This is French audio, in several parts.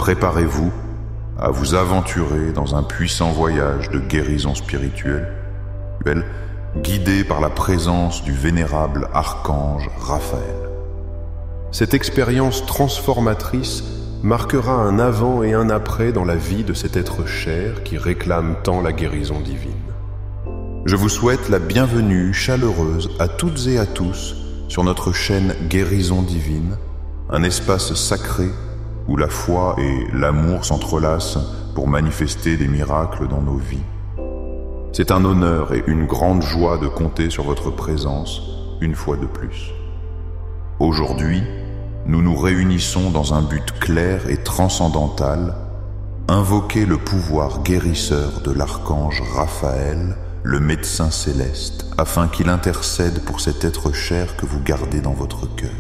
Préparez-vous à vous aventurer dans un puissant voyage de guérison spirituelle, guidé par la présence du vénérable archange Raphaël. Cette expérience transformatrice marquera un avant et un après dans la vie de cet être cher qui réclame tant la guérison divine. Je vous souhaite la bienvenue chaleureuse à toutes et à tous sur notre chaîne Guérison Divine, un espace sacré où la foi et l'amour s'entrelacent pour manifester des miracles dans nos vies. C'est un honneur et une grande joie de compter sur votre présence une fois de plus. Aujourd'hui, nous nous réunissons dans un but clair et transcendantal, invoquer le pouvoir guérisseur de l'archange Raphaël, le médecin céleste, afin qu'il intercède pour cet être cher que vous gardez dans votre cœur.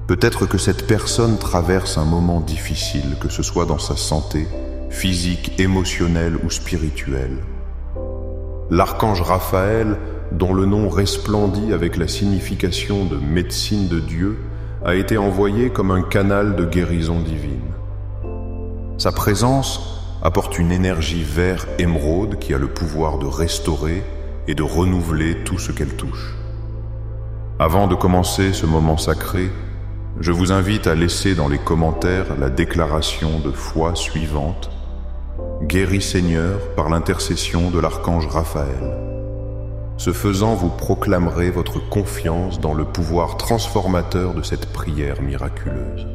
Peut-être que cette personne traverse un moment difficile, que ce soit dans sa santé, physique, émotionnelle ou spirituelle. L'archange Raphaël, dont le nom resplendit avec la signification de médecine de Dieu, a été envoyé comme un canal de guérison divine. Sa présence apporte une énergie vert émeraude qui a le pouvoir de restaurer et de renouveler tout ce qu'elle touche. Avant de commencer ce moment sacré, je vous invite à laisser dans les commentaires la déclaration de foi suivante: Guéris Seigneur par l'intercession de l'archange Raphaël. Ce faisant, vous proclamerez votre confiance dans le pouvoir transformateur de cette prière miraculeuse.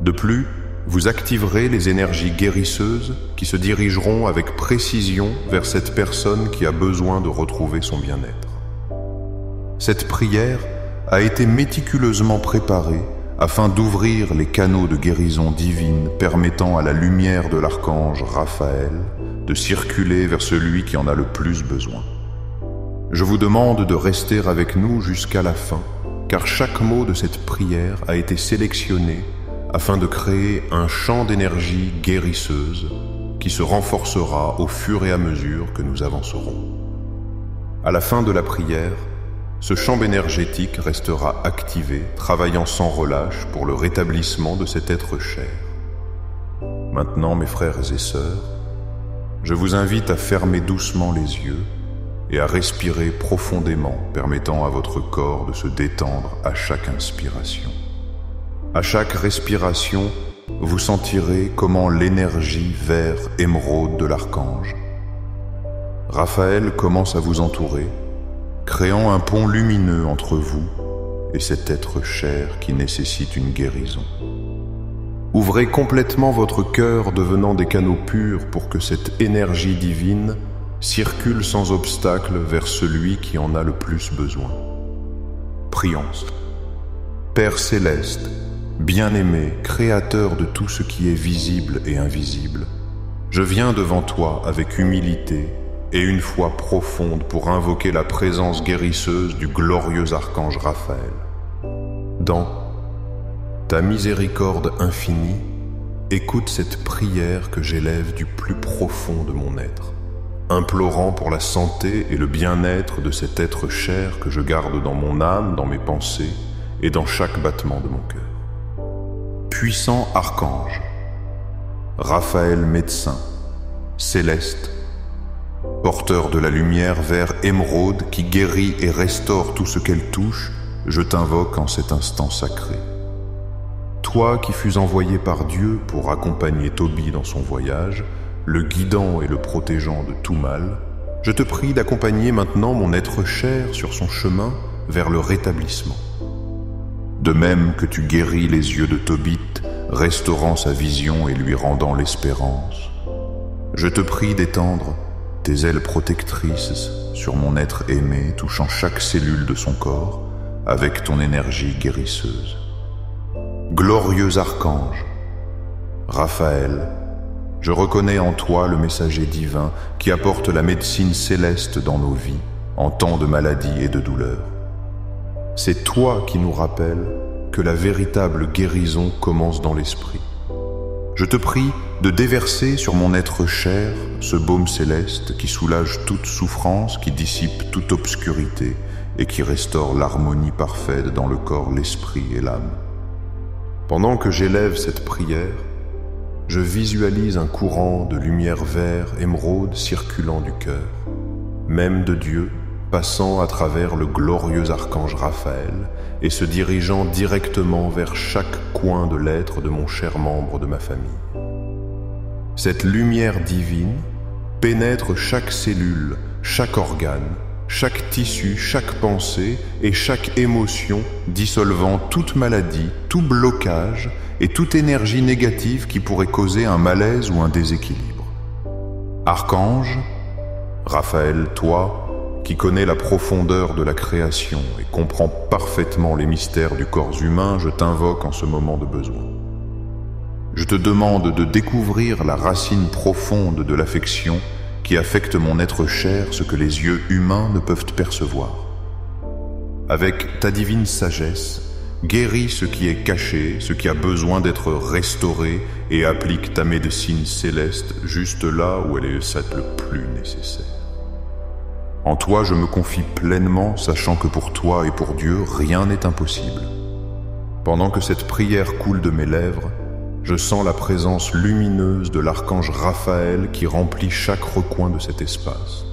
De plus, vous activerez les énergies guérisseuses qui se dirigeront avec précision vers cette personne qui a besoin de retrouver son bien-être. Cette prière a été méticuleusement préparée afin d'ouvrir les canaux de guérison divine permettant à la lumière de l'archange Raphaël de circuler vers celui qui en a le plus besoin. Je vous demande de rester avec nous jusqu'à la fin, car chaque mot de cette prière a été sélectionné afin de créer un champ d'énergie guérisseuse qui se renforcera au fur et à mesure que nous avancerons. À la fin de la prière, ce champ énergétique restera activé, travaillant sans relâche pour le rétablissement de cet être cher. Maintenant, mes frères et sœurs, je vous invite à fermer doucement les yeux et à respirer profondément, permettant à votre corps de se détendre à chaque inspiration. À chaque respiration, vous sentirez comment l'énergie vert émeraude de l'archange Raphaël commence à vous entourer, créant un pont lumineux entre vous et cet être cher qui nécessite une guérison. Ouvrez complètement votre cœur, devenant des canaux purs pour que cette énergie divine circule sans obstacle vers celui qui en a le plus besoin. Prions. Père céleste, bien-aimé, créateur de tout ce qui est visible et invisible, je viens devant toi avec humilité et une foi profonde pour invoquer la présence guérisseuse du glorieux archange Raphaël. Dans ta miséricorde infinie, écoute cette prière que j'élève du plus profond de mon être, implorant pour la santé et le bien-être de cet être cher que je garde dans mon âme, dans mes pensées et dans chaque battement de mon cœur. Puissant archange, Raphaël médecin, céleste, porteur de la lumière vert émeraude qui guérit et restaure tout ce qu'elle touche, je t'invoque en cet instant sacré. Toi qui fus envoyé par Dieu pour accompagner Tobie dans son voyage, le guidant et le protégeant de tout mal, je te prie d'accompagner maintenant mon être cher sur son chemin vers le rétablissement. De même que tu guéris les yeux de Tobit, restaurant sa vision et lui rendant l'espérance, je te prie d'étendre tes ailes protectrices sur mon être aimé, touchant chaque cellule de son corps avec ton énergie guérisseuse. Glorieux archange, Raphaël, je reconnais en toi le messager divin qui apporte la médecine céleste dans nos vies en temps de maladie et de douleur. C'est toi qui nous rappelles que la véritable guérison commence dans l'esprit. Je te prie de déverser sur mon être cher ce baume céleste qui soulage toute souffrance, qui dissipe toute obscurité et qui restaure l'harmonie parfaite dans le corps, l'esprit et l'âme. Pendant que j'élève cette prière, je visualise un courant de lumière vert émeraude circulant du cœur, même de Dieu, passant à travers le glorieux archange Raphaël et se dirigeant directement vers chaque coin de l'être de mon cher membre de ma famille. Cette lumière divine pénètre chaque cellule, chaque organe, chaque tissu, chaque pensée et chaque émotion, dissolvant toute maladie, tout blocage et toute énergie négative qui pourrait causer un malaise ou un déséquilibre. Archange, Raphaël, toi, qui connais la profondeur de la création et comprends parfaitement les mystères du corps humain, je t'invoque en ce moment de besoin. Je te demande de découvrir la racine profonde de l'affection qui affecte mon être cher, ce que les yeux humains ne peuvent percevoir. Avec ta divine sagesse, guéris ce qui est caché, ce qui a besoin d'être restauré et applique ta médecine céleste juste là où elle est le plus nécessaire. En toi, je me confie pleinement, sachant que pour toi et pour Dieu, rien n'est impossible. Pendant que cette prière coule de mes lèvres, je sens la présence lumineuse de l'archange Raphaël qui remplit chaque recoin de cet espace.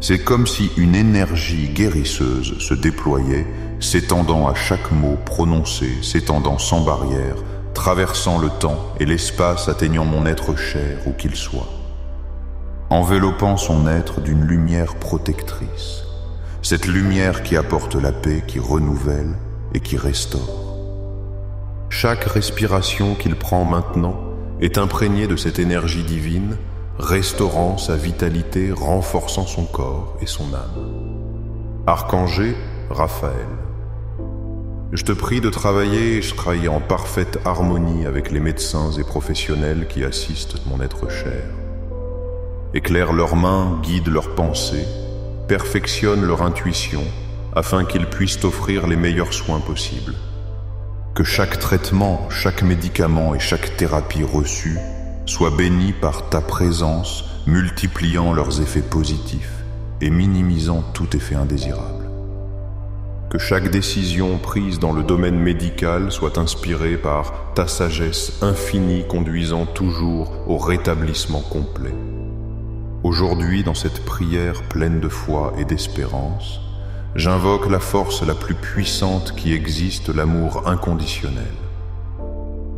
C'est comme si une énergie guérisseuse se déployait, s'étendant à chaque mot prononcé, s'étendant sans barrière, traversant le temps et l'espace, atteignant mon être cher où qu'il soit, enveloppant son être d'une lumière protectrice, cette lumière qui apporte la paix, qui renouvelle et qui restaure. Chaque respiration qu'il prend maintenant est imprégnée de cette énergie divine, restaurant sa vitalité, renforçant son corps et son âme. Archange Raphaël, je te prie de travailler en parfaite harmonie avec les médecins et professionnels qui assistent mon être cher. Éclaire leurs mains, guide leurs pensées, perfectionne leur intuition afin qu'ils puissent t'offrir les meilleurs soins possibles. Que chaque traitement, chaque médicament et chaque thérapie reçue soit béni par ta présence, multipliant leurs effets positifs et minimisant tout effet indésirable. Que chaque décision prise dans le domaine médical soit inspirée par ta sagesse infinie conduisant toujours au rétablissement complet. Aujourd'hui, dans cette prière pleine de foi et d'espérance, j'invoque la force la plus puissante qui existe, l'amour inconditionnel.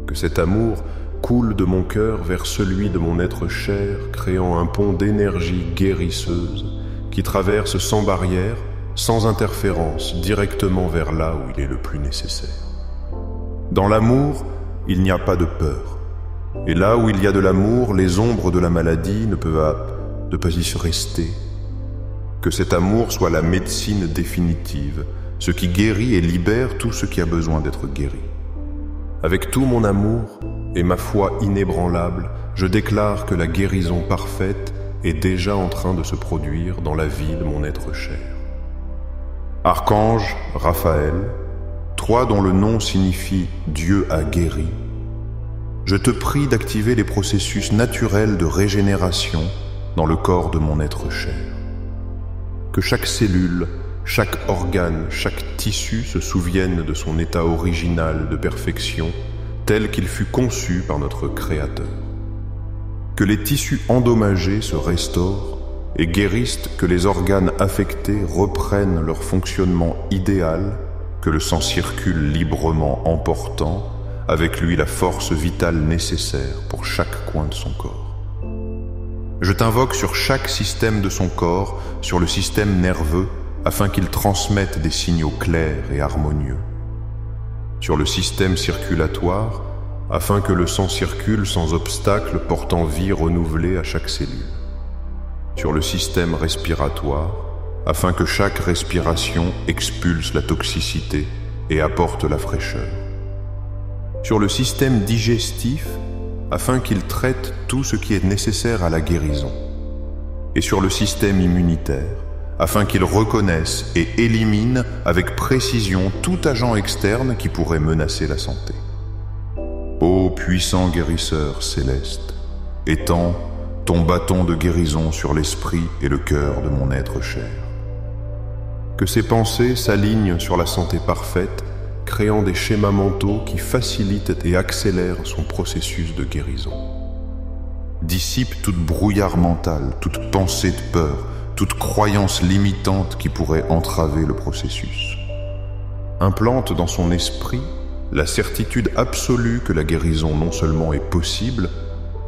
Que cet amour coule de mon cœur vers celui de mon être cher, créant un pont d'énergie guérisseuse qui traverse sans barrière, sans interférence, directement vers là où il est le plus nécessaire. Dans l'amour, il n'y a pas de peur. Et là où il y a de l'amour, les ombres de la maladie ne peuvent pas y se rester. Que cet amour soit la médecine définitive, ce qui guérit et libère tout ce qui a besoin d'être guéri. Avec tout mon amour et ma foi inébranlable, je déclare que la guérison parfaite est déjà en train de se produire dans la vie de mon être cher. Archange Raphaël, toi dont le nom signifie « Dieu a guéri », je te prie d'activer les processus naturels de régénération dans le corps de mon être cher. Que chaque cellule, chaque organe, chaque tissu se souvienne de son état original de perfection, tel qu'il fut conçu par notre Créateur. Que les tissus endommagés se restaurent et guérissent, que les organes affectés reprennent leur fonctionnement idéal, que le sang circule librement emportant avec lui la force vitale nécessaire pour chaque coin de son corps. Je t'invoque sur chaque système de son corps, sur le système nerveux, afin qu'il transmette des signaux clairs et harmonieux. Sur le système circulatoire, afin que le sang circule sans obstacle, portant vie renouvelée à chaque cellule. Sur le système respiratoire, afin que chaque respiration expulse la toxicité et apporte la fraîcheur. Sur le système digestif, afin qu'il traite tout ce qui est nécessaire à la guérison, et sur le système immunitaire, afin qu'il reconnaisse et élimine avec précision tout agent externe qui pourrait menacer la santé. Ô puissant guérisseur céleste, étends ton bâton de guérison sur l'esprit et le cœur de mon être cher. Que ses pensées s'alignent sur la santé parfaite créant des schémas mentaux qui facilitent et accélèrent son processus de guérison. Dissipe toute brouillard mental, toute pensée de peur, toute croyance limitante qui pourrait entraver le processus. Implante dans son esprit la certitude absolue que la guérison non seulement est possible,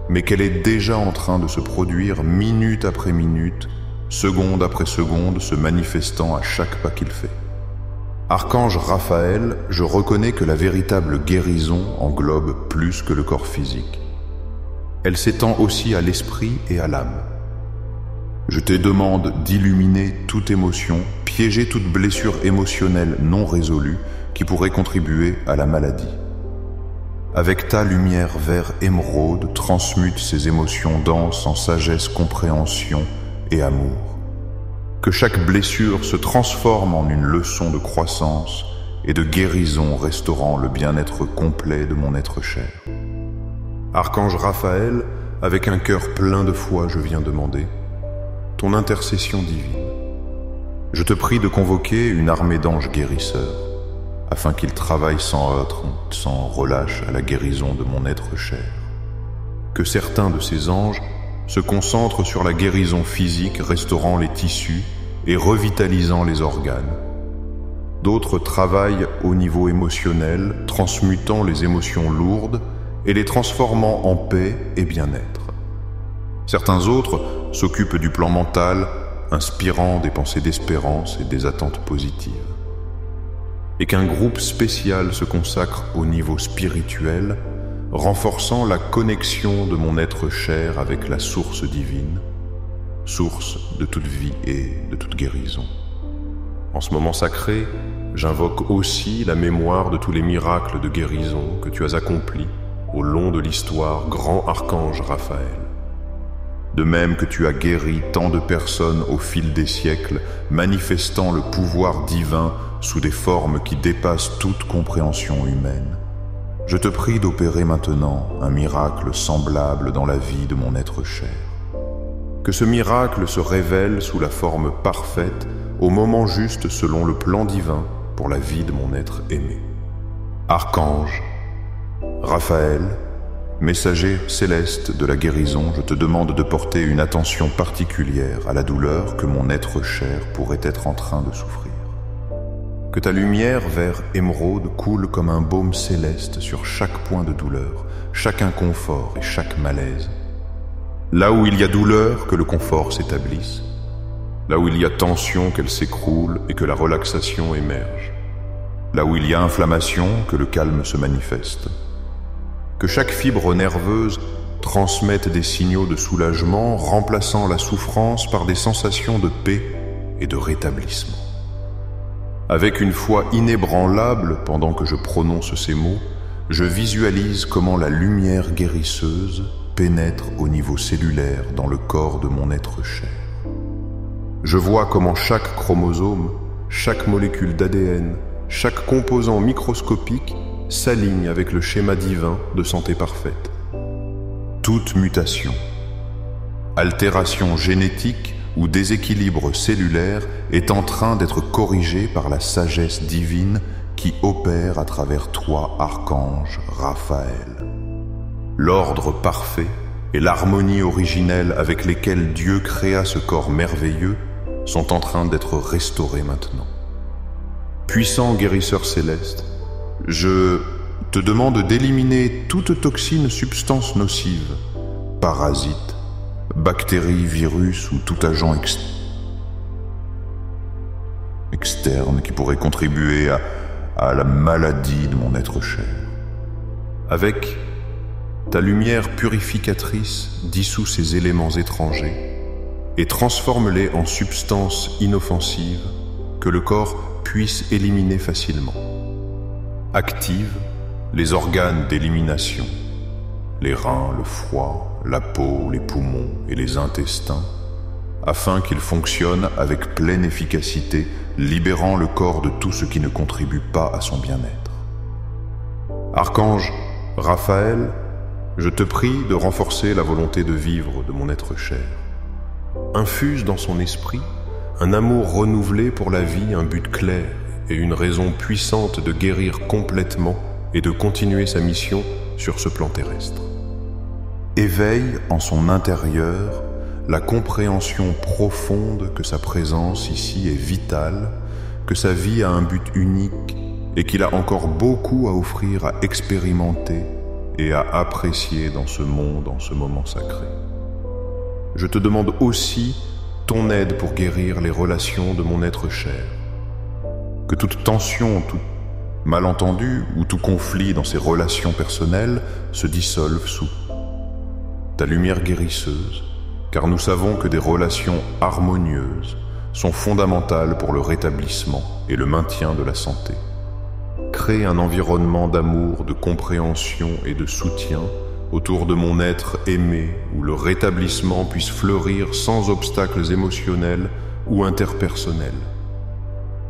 mais qu'elle est déjà en train de se produire minute après minute, seconde après seconde, se manifestant à chaque pas qu'il fait. Archange Raphaël, je reconnais que la véritable guérison englobe plus que le corps physique. Elle s'étend aussi à l'esprit et à l'âme. Je te demande d'illuminer toute émotion, piéger toute blessure émotionnelle non résolue qui pourrait contribuer à la maladie. Avec ta lumière vert émeraude, transmute ces émotions denses en sagesse, compréhension et amour. Que chaque blessure se transforme en une leçon de croissance et de guérison restaurant le bien-être complet de mon être cher. Archange Raphaël, avec un cœur plein de foi, je viens demander ton intercession divine. Je te prie de convoquer une armée d'anges guérisseurs afin qu'ils travaillent sans heurts, sans relâche à la guérison de mon être cher. Que certains de ces anges se concentrent sur la guérison physique, restaurant les tissus et revitalisant les organes. D'autres travaillent au niveau émotionnel, transmutant les émotions lourdes et les transformant en paix et bien-être. Certains autres s'occupent du plan mental, inspirant des pensées d'espérance et des attentes positives. Et qu'un groupe spécial se consacre au niveau spirituel, renforçant la connexion de mon être cher avec la source divine, source de toute vie et de toute guérison. En ce moment sacré, j'invoque aussi la mémoire de tous les miracles de guérison que tu as accomplis au long de l'histoire, grand archange Raphaël. De même que tu as guéri tant de personnes au fil des siècles, manifestant le pouvoir divin sous des formes qui dépassent toute compréhension humaine, je te prie d'opérer maintenant un miracle semblable dans la vie de mon être cher. Que ce miracle se révèle sous la forme parfaite, au moment juste selon le plan divin pour la vie de mon être aimé. Archange Raphaël, messager céleste de la guérison, je te demande de porter une attention particulière à la douleur que mon être cher pourrait être en train de souffrir. Que ta lumière vert émeraude coule comme un baume céleste sur chaque point de douleur, chaque inconfort et chaque malaise. Là où il y a douleur, que le confort s'établisse. Là où il y a tension, qu'elle s'écroule et que la relaxation émerge. Là où il y a inflammation, que le calme se manifeste. Que chaque fibre nerveuse transmette des signaux de soulagement, remplaçant la souffrance par des sensations de paix et de rétablissement. Avec une foi inébranlable, pendant que je prononce ces mots, je visualise comment la lumière guérisseuse pénètre au niveau cellulaire dans le corps de mon être cher. Je vois comment chaque chromosome, chaque molécule d'ADN, chaque composant microscopique s'aligne avec le schéma divin de santé parfaite. Toute mutation, altération génétique ou déséquilibre cellulaire est en train d'être corrigé par la sagesse divine qui opère à travers toi, archange Raphaël. L'ordre parfait et l'harmonie originelle avec lesquels Dieu créa ce corps merveilleux sont en train d'être restaurés maintenant. Puissant guérisseur céleste, je te demande d'éliminer toute toxine, substance nocive, parasite, bactéries, virus ou tout agent externe qui pourrait contribuer à la maladie de mon être cher. Avec ta lumière purificatrice, dissout ces éléments étrangers et transforme-les en substances inoffensives que le corps puisse éliminer facilement. Active les organes d'élimination, les reins, le foie, la peau, les poumons et les intestins, afin qu'ils fonctionnent avec pleine efficacité, libérant le corps de tout ce qui ne contribue pas à son bien-être. Archange Raphaël, je te prie de renforcer la volonté de vivre de mon être cher. Infuse dans son esprit un amour renouvelé pour la vie, un but clair et une raison puissante de guérir complètement et de continuer sa mission sur ce plan terrestre. Éveille en son intérieur la compréhension profonde que sa présence ici est vitale, que sa vie a un but unique et qu'il a encore beaucoup à offrir, à expérimenter et à apprécier dans ce monde, en ce moment sacré. Je te demande aussi ton aide pour guérir les relations de mon être cher. Que toute tension, tout malentendu ou tout conflit dans ses relations personnelles se dissolve sous ta lumière guérisseuse, car nous savons que des relations harmonieuses sont fondamentales pour le rétablissement et le maintien de la santé. Crée un environnement d'amour, de compréhension et de soutien autour de mon être aimé, où le rétablissement puisse fleurir sans obstacles émotionnels ou interpersonnels.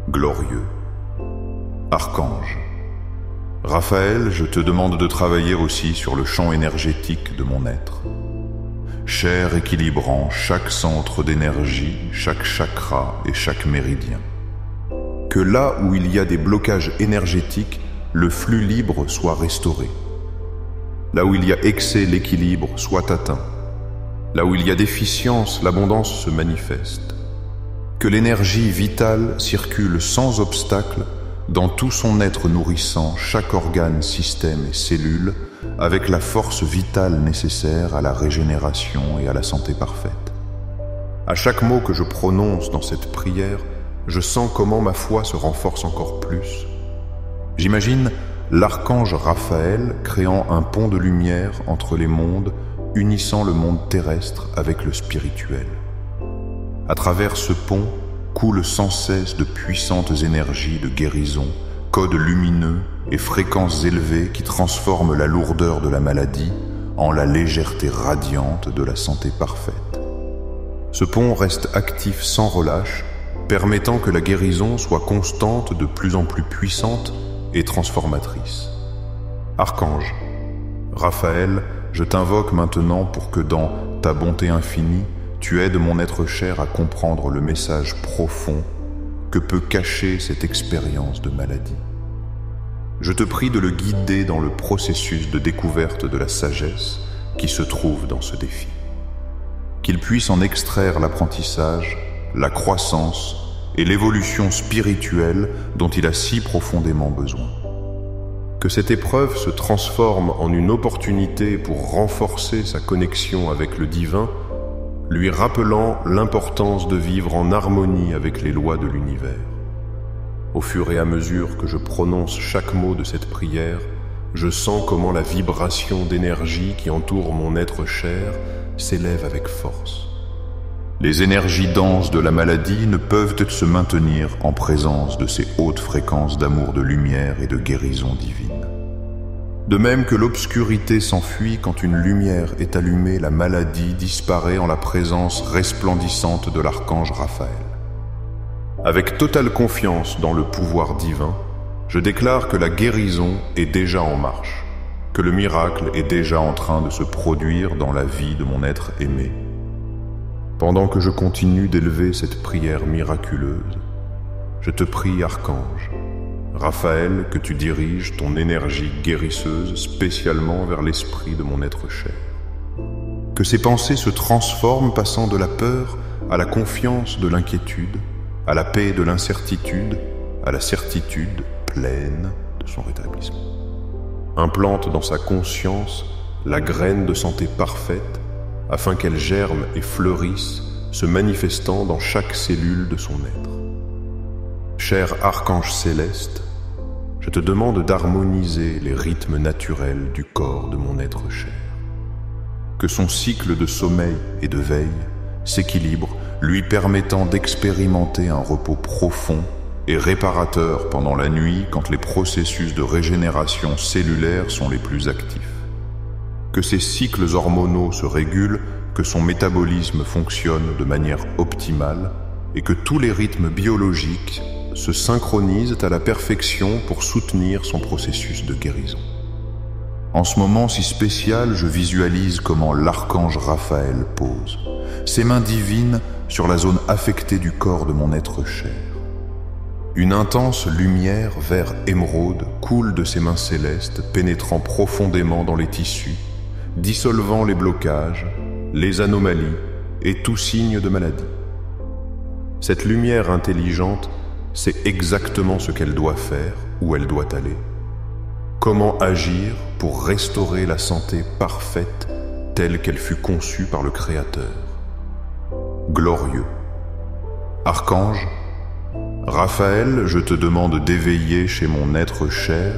Glorieux. Archange. Raphaël, je te demande de travailler aussi sur le champ énergétique de mon être. Cher équilibrant chaque centre d'énergie, chaque chakra et chaque méridien. Que là où il y a des blocages énergétiques, le flux libre soit restauré. Là où il y a excès, l'équilibre soit atteint. Là où il y a déficience, l'abondance se manifeste. Que l'énergie vitale circule sans obstacle dans tout son être nourrissant chaque organe, système et cellule avec la force vitale nécessaire à la régénération et à la santé parfaite. À chaque mot que je prononce dans cette prière, je sens comment ma foi se renforce encore plus. J'imagine l'archange Raphaël créant un pont de lumière entre les mondes, unissant le monde terrestre avec le spirituel. À travers ce pont coulent sans cesse de puissantes énergies de guérison, codes lumineux et fréquences élevées qui transforment la lourdeur de la maladie en la légèreté radiante de la santé parfaite. Ce pont reste actif sans relâche, permettant que la guérison soit constante, de plus en plus puissante et transformatrice. Archange, Raphaël, je t'invoque maintenant pour que dans ta bonté infinie, tu aides mon être cher à comprendre le message profond que peut cacher cette expérience de maladie. Je te prie de le guider dans le processus de découverte de la sagesse qui se trouve dans ce défi. Qu'il puisse en extraire l'apprentissage, la croissance et l'évolution spirituelle dont il a si profondément besoin. Que cette épreuve se transforme en une opportunité pour renforcer sa connexion avec le divin, lui rappelant l'importance de vivre en harmonie avec les lois de l'univers. Au fur et à mesure que je prononce chaque mot de cette prière, je sens comment la vibration d'énergie qui entoure mon être cher s'élève avec force. Les énergies denses de la maladie ne peuvent se maintenir en présence de ces hautes fréquences d'amour, de lumière et de guérison divine. De même que l'obscurité s'enfuit quand une lumière est allumée, la maladie disparaît en la présence resplendissante de l'archange Raphaël. Avec totale confiance dans le pouvoir divin, je déclare que la guérison est déjà en marche, que le miracle est déjà en train de se produire dans la vie de mon être aimé. Pendant que je continue d'élever cette prière miraculeuse, je te prie, Archange, Raphaël, que tu diriges ton énergie guérisseuse spécialement vers l'esprit de mon être cher. Que ses pensées se transforment passant de la peur à la confiance de l'inquiétude, à la paix de l'incertitude, à la certitude pleine de son rétablissement. Implante dans sa conscience la graine de santé parfaite afin qu'elle germe et fleurisse, se manifestant dans chaque cellule de son être. Cher Archange céleste, je te demande d'harmoniser les rythmes naturels du corps de mon être cher. Que son cycle de sommeil et de veille s'équilibre, lui permettant d'expérimenter un repos profond et réparateur pendant la nuit quand les processus de régénération cellulaire sont les plus actifs. Que ses cycles hormonaux se régulent, que son métabolisme fonctionne de manière optimale et que tous les rythmes biologiques se synchronisent à la perfection pour soutenir son processus de guérison. En ce moment si spécial, je visualise comment l'archange Raphaël pose ses mains divines sur la zone affectée du corps de mon être cher. Une intense lumière vert émeraude coule de ses mains célestes, pénétrant profondément dans les tissus, dissolvant les blocages, les anomalies et tout signe de maladie. Cette lumière intelligente sait exactement ce qu'elle doit faire, où elle doit aller. Comment agir pour restaurer la santé parfaite telle qu'elle fut conçue par le Créateur. Glorieux. Archange, Raphaël, je te demande d'éveiller chez mon être cher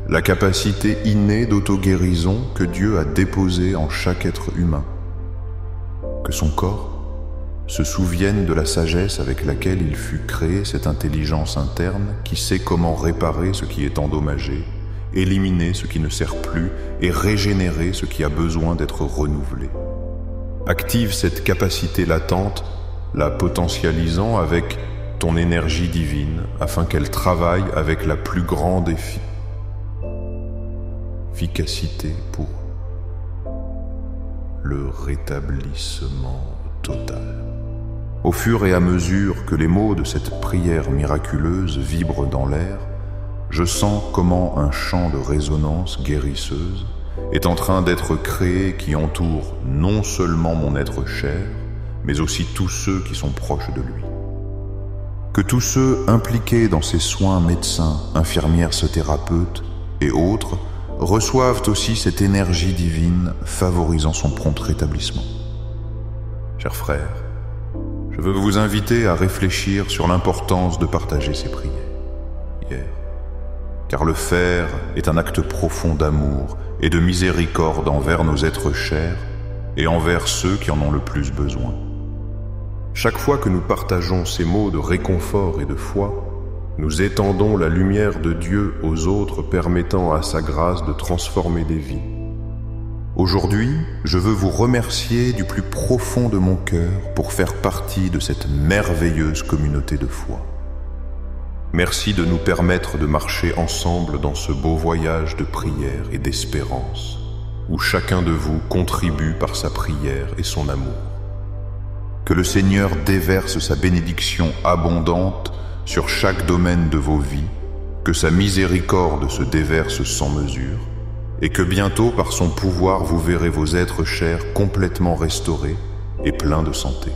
la capacité innée d'auto-guérison que Dieu a déposée en chaque être humain. Que son corps se souvienne de la sagesse avec laquelle il fut créé, cette intelligence interne qui sait comment réparer ce qui est endommagé, éliminer ce qui ne sert plus et régénérer ce qui a besoin d'être renouvelé. Active cette capacité latente, la potentialisant avec ton énergie divine afin qu'elle travaille avec la plus grande efficacité pour le rétablissement total. Au fur et à mesure que les mots de cette prière miraculeuse vibrent dans l'air, je sens comment un champ de résonance guérisseuse est en train d'être créé qui entoure non seulement mon être cher, mais aussi tous ceux qui sont proches de lui. Que tous ceux impliqués dans ces soins, médecins, infirmières, thérapeutes et autres, reçoivent aussi cette énergie divine favorisant son prompt rétablissement. Chers frères, je veux vous inviter à réfléchir sur l'importance de partager ces prières. Car le faire est un acte profond d'amour et de miséricorde envers nos êtres chers et envers ceux qui en ont le plus besoin. Chaque fois que nous partageons ces mots de réconfort et de foi, nous étendons la lumière de Dieu aux autres, permettant à sa grâce de transformer des vies. Aujourd'hui, je veux vous remercier du plus profond de mon cœur pour faire partie de cette merveilleuse communauté de foi. Merci de nous permettre de marcher ensemble dans ce beau voyage de prière et d'espérance, où chacun de vous contribue par sa prière et son amour. Que le Seigneur déverse sa bénédiction abondante sur chaque domaine de vos vies, que sa miséricorde se déverse sans mesure, et que bientôt, par son pouvoir, vous verrez vos êtres chers complètement restaurés et pleins de santé.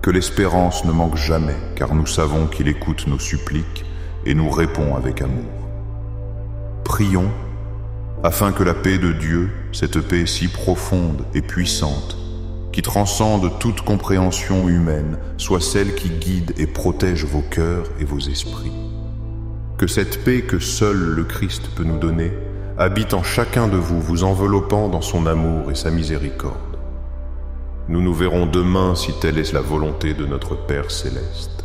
Que l'espérance ne manque jamais, car nous savons qu'il écoute nos suppliques et nous répond avec amour. Prions afin que la paix de Dieu, cette paix si profonde et puissante, qui transcende toute compréhension humaine, soit celle qui guide et protège vos cœurs et vos esprits. Que cette paix que seul le Christ peut nous donner habite en chacun de vous, vous enveloppant dans son amour et sa miséricorde. Nous nous verrons demain si telle est la volonté de notre Père céleste.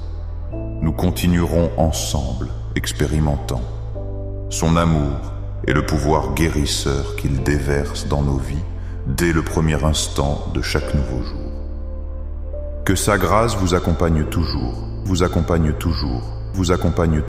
Nous continuerons ensemble, expérimentant son amour et le pouvoir guérisseur qu'il déverse dans nos vies dès le premier instant de chaque nouveau jour. Que sa grâce vous accompagne toujours, vous accompagne toujours, vous accompagne